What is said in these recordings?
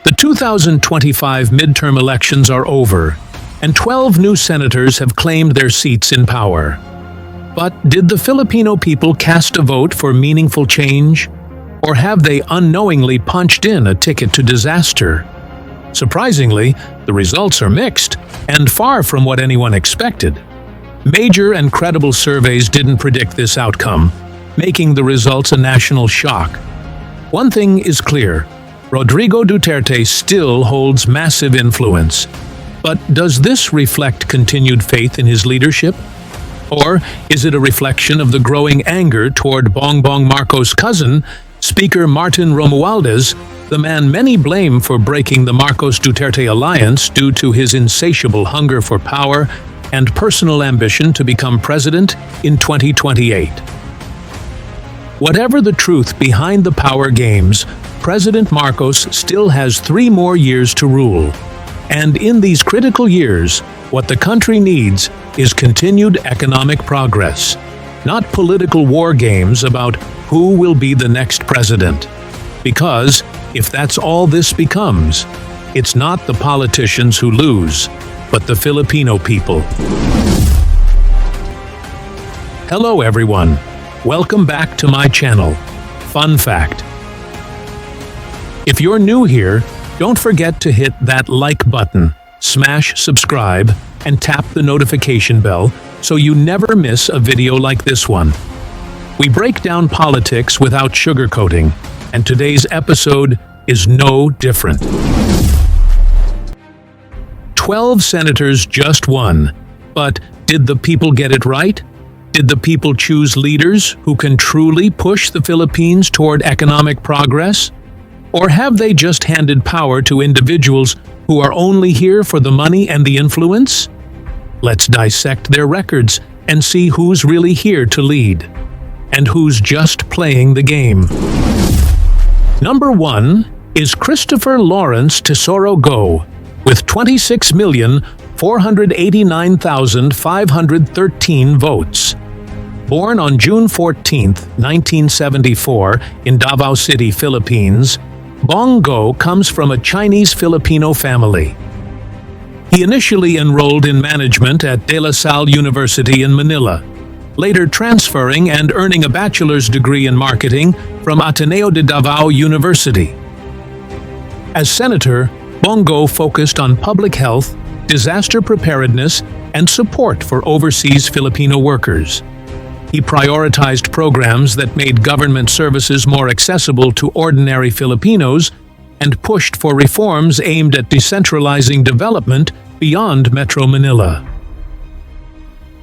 The 2025 midterm elections are over, and 12 new senators have claimed their seats in power. But did the Filipino people cast a vote for meaningful change? Or have they unknowingly punched in a ticket to disaster? Surprisingly, the results are mixed and far from what anyone expected. Major and credible surveys didn't predict this outcome, making the results a national shock. One thing is clear: Rodrigo Duterte still holds massive influence. But does this reflect continued faith in his leadership? Or is it a reflection of the growing anger toward Bongbong Marcos' cousin, Speaker Martin Romualdez, the man many blame for breaking the Marcos-Duterte alliance due to his insatiable hunger for power and personal ambition to become president in 2028? Whatever the truth behind the power games, President Marcos still has 3 more years to rule. And in these critical years, what the country needs is continued economic progress, not political war games about who will be the next president. Because if that's all this becomes, it's not the politicians who lose, but the Filipino people. Hello everyone, welcome back to my channel, FunFact. If you're new here, don't forget to hit that like button, smash subscribe, and tap the notification bell so you never miss a video like this one. We break down politics without sugarcoating, and today's episode is no different. 12 senators just won, but did the people get it right? Did the people choose leaders who can truly push the Philippines toward economic progress? Or have they just handed power to individuals who are only here for the money and the influence? Let's dissect their records and see who's really here to lead, and who's just playing the game. Number 1 is Christopher Lawrence Tesoro Go, with 26,489,513 votes. Born on June 14, 1974, in Davao City, Philippines, Bong Go comes from a Chinese-Filipino family. He initially enrolled in management at De La Salle University in Manila, later transferring and earning a bachelor's degree in marketing from Ateneo de Davao University. As senator, Bong Go focused on public health, disaster preparedness, and support for overseas Filipino workers. He prioritized programs that made government services more accessible to ordinary Filipinos and pushed for reforms aimed at decentralizing development beyond Metro Manila.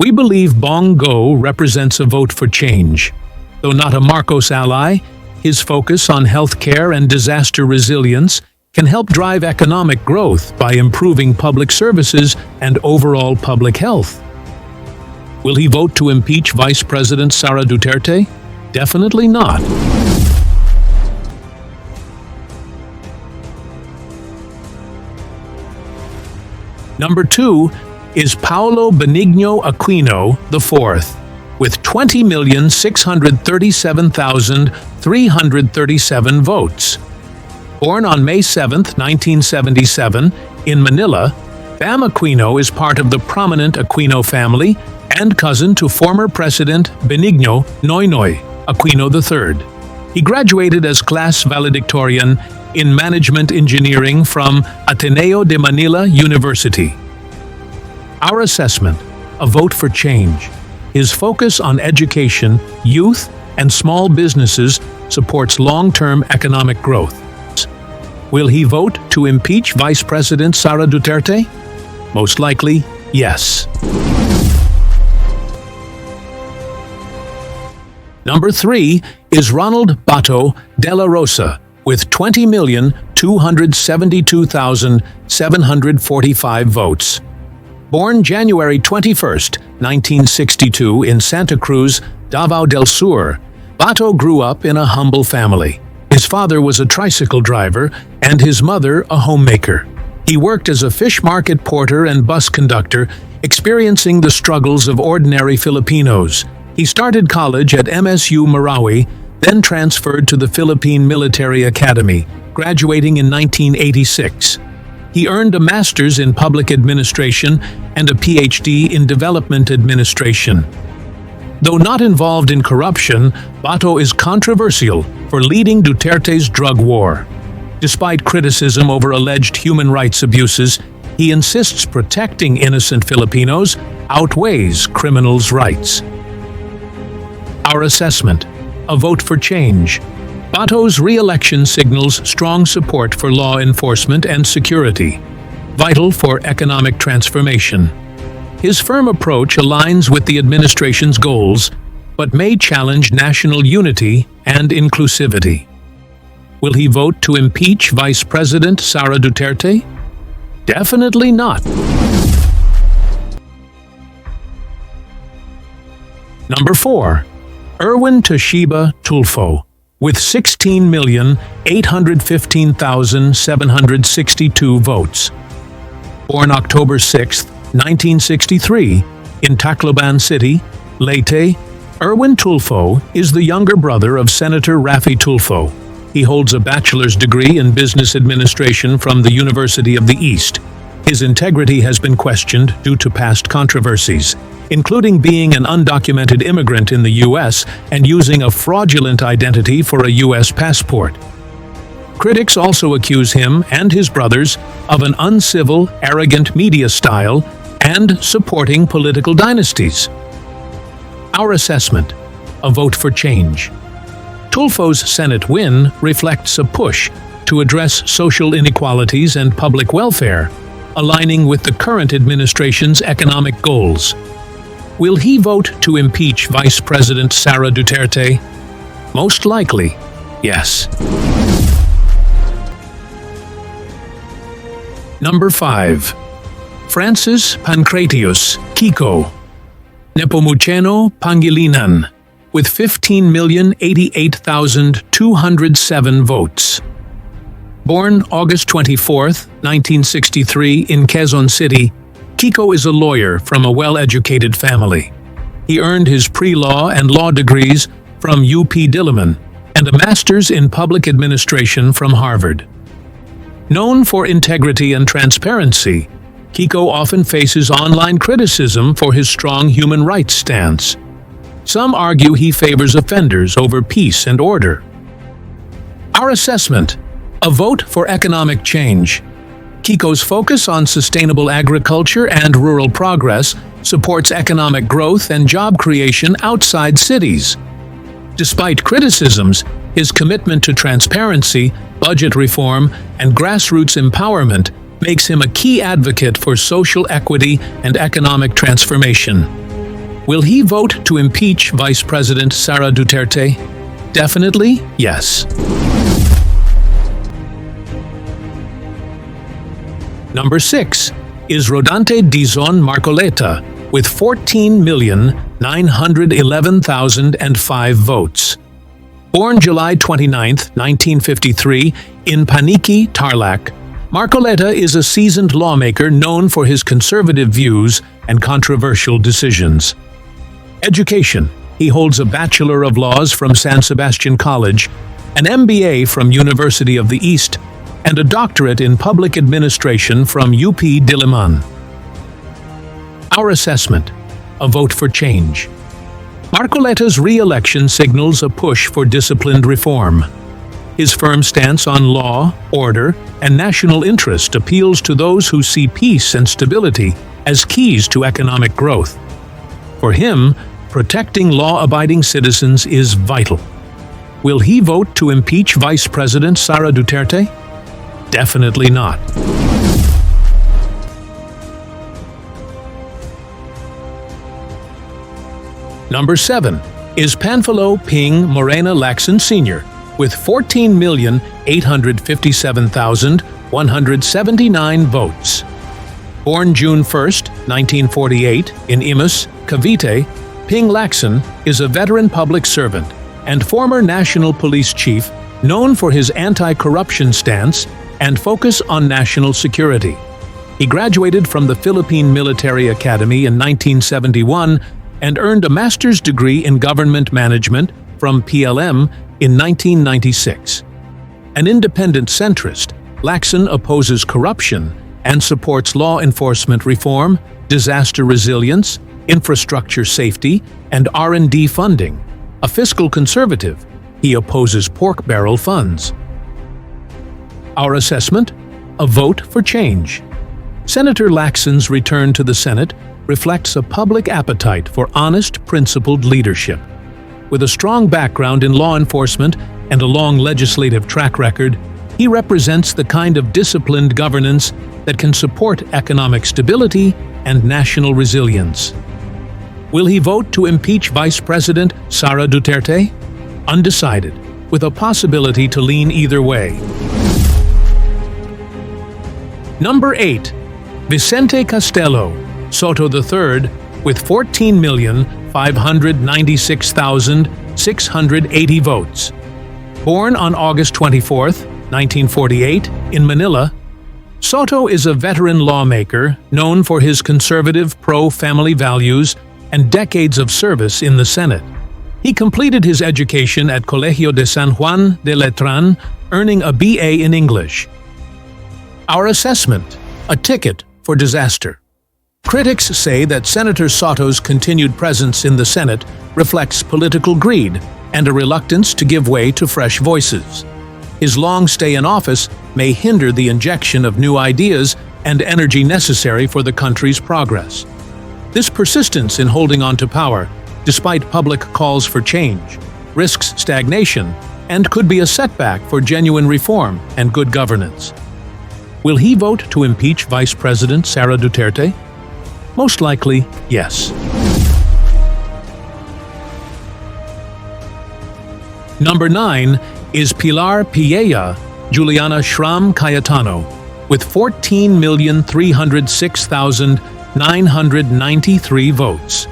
We believe Bong Go represents a vote for change. Though not a Marcos ally, his focus on healthcare and disaster resilience can help drive economic growth by improving public services and overall public health. Will he vote to impeach Vice President Sara Duterte? Definitely not. Number 2 is Paulo Benigno Aquino IV, with 20,637,337 votes. Born on May 7, 1977, in Manila, Bam Aquino is part of the prominent Aquino family and cousin to former President Benigno Noynoy Aquino III. He graduated as class valedictorian in Management Engineering from Ateneo de Manila University. Our assessment: a vote for change. His focus on education, youth, and small businesses supports long-term economic growth. Will he vote to impeach Vice President Sara Duterte? Most likely, yes. Number 3 is Ronald Bato de la Rosa, with 20,272,745 votes. Born January 21, 1962 in Santa Cruz, Davao del Sur, Bato grew up in a humble family. His father was a tricycle driver and his mother a homemaker. He worked as a fish market porter and bus conductor, experiencing the struggles of ordinary Filipinos. He started college at MSU Marawi, then transferred to the Philippine Military Academy, graduating in 1986. He earned a master's in public administration and a PhD in development administration. Though not involved in corruption, Bato is controversial for leading Duterte's drug war. Despite criticism over alleged human rights abuses, he insists protecting innocent Filipinos outweighs criminals' rights. Our assessment: a vote for change. Bato's re-election signals strong support for law enforcement and security, vital for economic transformation. His firm approach aligns with the administration's goals, but may challenge national unity and inclusivity. Will he vote to impeach Vice President Sara Duterte? Definitely not. Number 4. Irwin Tulfo, with 16,815,762 votes. Born October 6, 1963, in Tacloban City, Leyte, Irwin Tulfo is the younger brother of Senator Raffy Tulfo. He holds a bachelor's degree in business administration from the University of the East. His integrity has been questioned due to past controversies, including being an undocumented immigrant in the U.S. and using a fraudulent identity for a U.S. passport. Critics also accuse him and his brothers of an uncivil, arrogant media style and supporting political dynasties. Our assessment: a vote for change. Tulfo's Senate win reflects a push to address social inequalities and public welfare, aligning with the current administration's economic goals. Will he vote to impeach Vice President Sara Duterte? Most likely, yes. Number 5. Francis Pancratius Kiko, Nepomuceno Pangilinan, with 15,088,207 votes. Born August 24, 1963 in Quezon City, Kiko is a lawyer from a well-educated family. He earned his pre-law and law degrees from UP Diliman and a master's in public administration from Harvard. Known for integrity and transparency, Kiko often faces online criticism for his strong human rights stance. Some argue he favors offenders over peace and order. Our assessment: a vote for economic change. Kiko's focus on sustainable agriculture and rural progress supports economic growth and job creation outside cities. Despite criticisms, his commitment to transparency, budget reform, and grassroots empowerment makes him a key advocate for social equity and economic transformation. Will he vote to impeach Vice President Sara Duterte? Definitely, yes. Number 6 is Rodante Marcos with 14,911,005 votes. Born July 29, 1953, in Paniqui, Tarlac, Marcoleta is a seasoned lawmaker known for his conservative views and controversial decisions. Education: he holds a Bachelor of Laws from San Sebastian College, an MBA from University of the East, and a doctorate in public administration from UP Diliman. Our assessment: a vote for change. Marcoleta's re-election signals a push for disciplined reform. His firm stance on law, order, and national interest appeals to those who see peace and stability as keys to economic growth. For him, protecting law-abiding citizens is vital. Will he vote to impeach Vice President Sara Duterte? Definitely not. Number 7 is Panfilo Ping Morena Laxon Sr. with 14,857,179 votes. Born June 1, 1948, in Imus, Cavite, Ping Laxon is a veteran public servant and former national police chief known for his anti-corruption stance and focus on national security. He graduated from the Philippine Military Academy in 1971 and earned a master's degree in government management from PLM in 1996. An independent centrist, Laxon opposes corruption and supports law enforcement reform, disaster resilience, infrastructure safety, and R&D funding. A fiscal conservative, he opposes pork barrel funds. Our assessment? A vote for change. Senator Laxon's return to the Senate reflects a public appetite for honest, principled leadership. With a strong background in law enforcement and a long legislative track record, he represents the kind of disciplined governance that can support economic stability and national resilience. Will he vote to impeach Vice President Sara Duterte? Undecided, with a possibility to lean either way. Number 8. Vicente Sotto III, with 14,596,680 votes. Born on August 24, 1948, in Manila, Sotto is a veteran lawmaker known for his conservative pro-family values and decades of service in the Senate. He completed his education at Colegio de San Juan de Letran, earning a BA in English. Our assessment: a ticket for disaster. Critics say that Senator Sotto's continued presence in the Senate reflects political greed and a reluctance to give way to fresh voices. His long stay in office may hinder the injection of new ideas and energy necessary for the country's progress. This persistence in holding on to power, despite public calls for change, risks stagnation and could be a setback for genuine reform and good governance. Will he vote to impeach Vice President Sara Duterte? Most likely, yes. Number 9 is Pilar Piella Juliana Shram Cayetano, with 14,306,993 votes.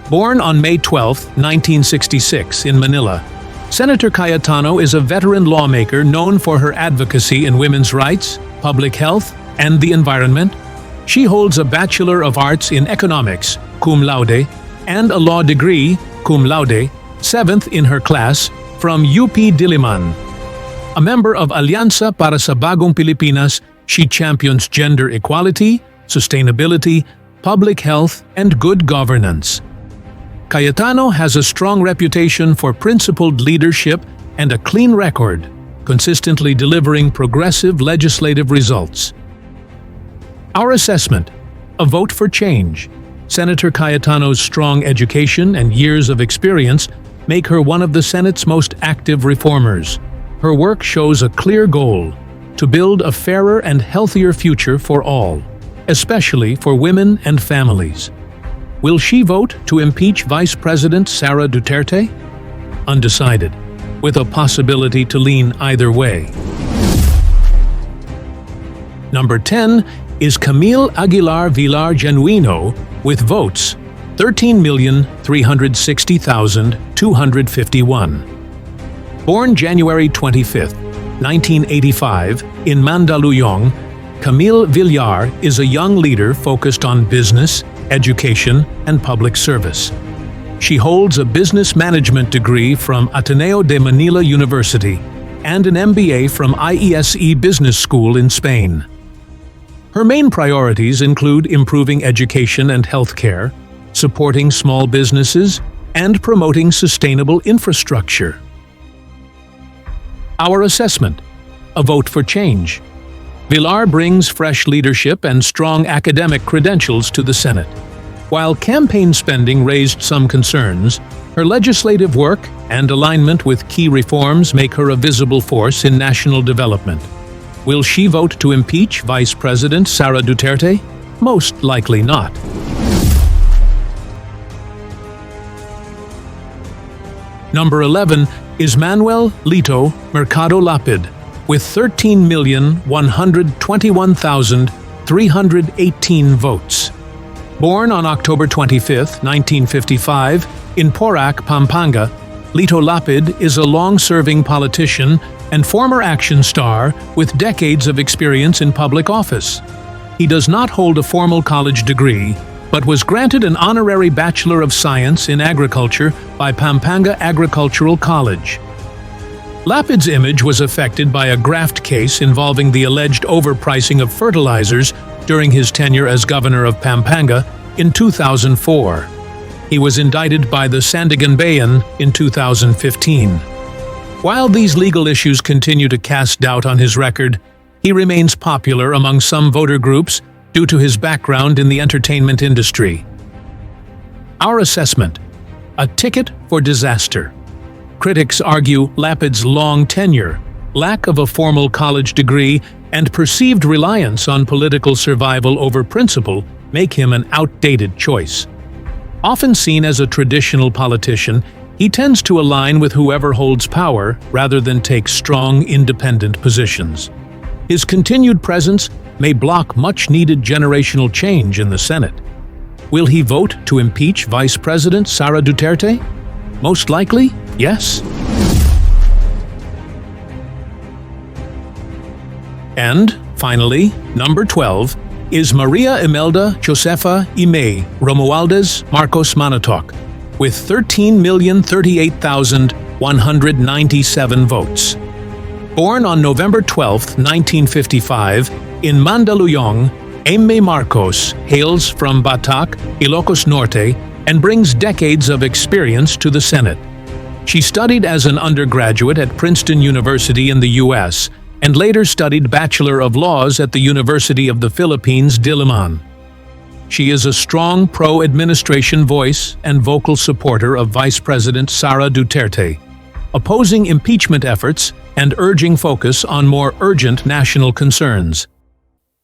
Born on May 12, 1966, in Manila, Senator Cayetano is a veteran lawmaker known for her advocacy in women's rights, public health, and the environment. She holds a Bachelor of Arts in Economics, cum laude, and a law degree, cum laude, 7th in her class, from UP Diliman. A member of Alianza para sa Bagong Pilipinas, she champions gender equality, sustainability, public health, and good governance. Cayetano has a strong reputation for principled leadership and a clean record, consistently delivering progressive legislative results. Our assessment: a vote for change. Senator Cayetano's strong education and years of experience make her one of the Senate's most active reformers. Her work shows a clear goal: to build a fairer and healthier future for all, especially for women and families. Will she vote to impeach Vice President Sara Duterte? Undecided, with a possibility to lean either way. Number 10 is Camille Aguilar Villar Genuino, with votes 13,360,251. Born January 25, 1985, in Mandaluyong, Camille Villar is a young leader focused on business, education, and public service. She holds a business management degree from Ateneo de Manila University and an MBA from IESE Business School in Spain. Her main priorities include improving education and healthcare, supporting small businesses, and promoting sustainable infrastructure. Our assessment: a vote for change. Villar brings fresh leadership and strong academic credentials to the Senate. While campaign spending raised some concerns, her legislative work and alignment with key reforms make her a visible force in national development. Will she vote to impeach Vice President Sara Duterte? Most likely not. Number 11 is Manuel Leto Mercado Lapid, with 13,121,318 votes. Born on October 25, 1955, in Porac, Pampanga, Leto Lapid is a long-serving politician and former action star with decades of experience in public office. He does not hold a formal college degree, but was granted an honorary Bachelor of Science in Agriculture by Pampanga Agricultural College. Lapid's image was affected by a graft case involving the alleged overpricing of fertilizers during his tenure as governor of Pampanga in 2004. He was indicted by the Sandiganbayan in 2015. While these legal issues continue to cast doubt on his record, he remains popular among some voter groups due to his background in the entertainment industry. Our assessment: a ticket for disaster. Critics argue Lapid's long tenure, lack of a formal college degree, and perceived reliance on political survival over principle make him an outdated choice. Often seen as a traditional politician, he tends to align with whoever holds power rather than take strong, independent positions. His continued presence may block much-needed generational change in the Senate. Will he vote to impeach Vice President Sara Duterte? Most likely, yes. And, finally, number 12, is Maria Emldda Josefa Imay Romualdez Marcos Manotoc, with 13,038,197 votes. Born on November 12, 1955, in Mandaluyong, Imay Marcos hails from Batak, Ilocos Norte, and brings decades of experience to the Senate. She studied as an undergraduate at Princeton University in the U.S., and later studied Bachelor of Laws at the University of the Philippines, Diliman. She is a strong pro-administration voice and vocal supporter of Vice President Sara Duterte, opposing impeachment efforts and urging focus on more urgent national concerns.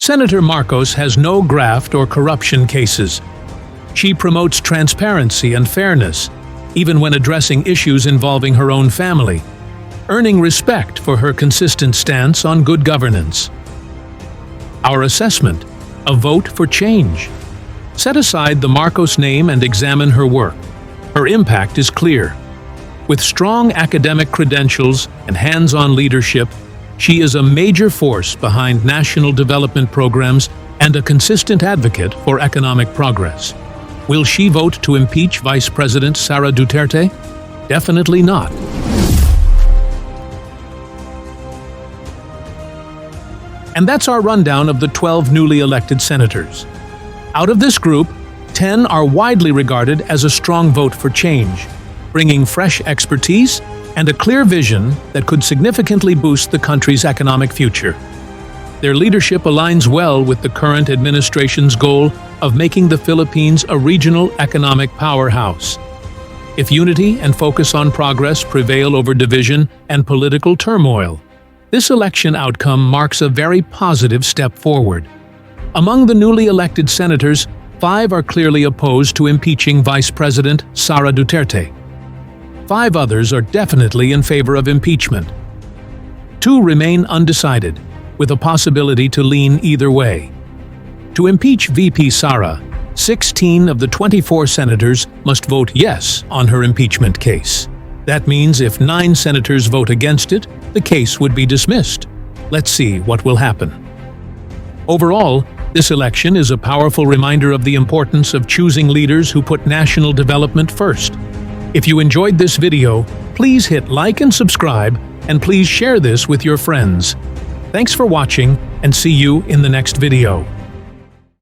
Senator Marcos has no graft or corruption cases. She promotes transparency and fairness, even when addressing issues involving her own family, earning respect for her consistent stance on good governance. Our assessment: a vote for change. Set aside the Marcos name and examine her work. Her impact is clear. With strong academic credentials and hands-on leadership, she is a major force behind national development programs and a consistent advocate for economic progress. Will she vote to impeach Vice President Sara Duterte? Definitely not. And that's our rundown of the 12 newly elected senators. Out of this group, 10 are widely regarded as a strong vote for change, bringing fresh expertise and a clear vision that could significantly boost the country's economic future. Their leadership aligns well with the current administration's goal of making the Philippines a regional economic powerhouse. If unity and focus on progress prevail over division and political turmoil, this election outcome marks a very positive step forward. Among the newly elected senators, 5 are clearly opposed to impeaching Vice President Sara Duterte. 5 others are definitely in favor of impeachment. 2 remain undecided, with a possibility to lean either way. To impeach VP Sara, 16 of the 24 senators must vote yes on her impeachment case. That means if 9 senators vote against it, the case would be dismissed. Let's see what will happen. Overall, this election is a powerful reminder of the importance of choosing leaders who put national development first. If you enjoyed this video, please hit like and subscribe, and please share this with your friends. Thanks for watching, and see you in the next video.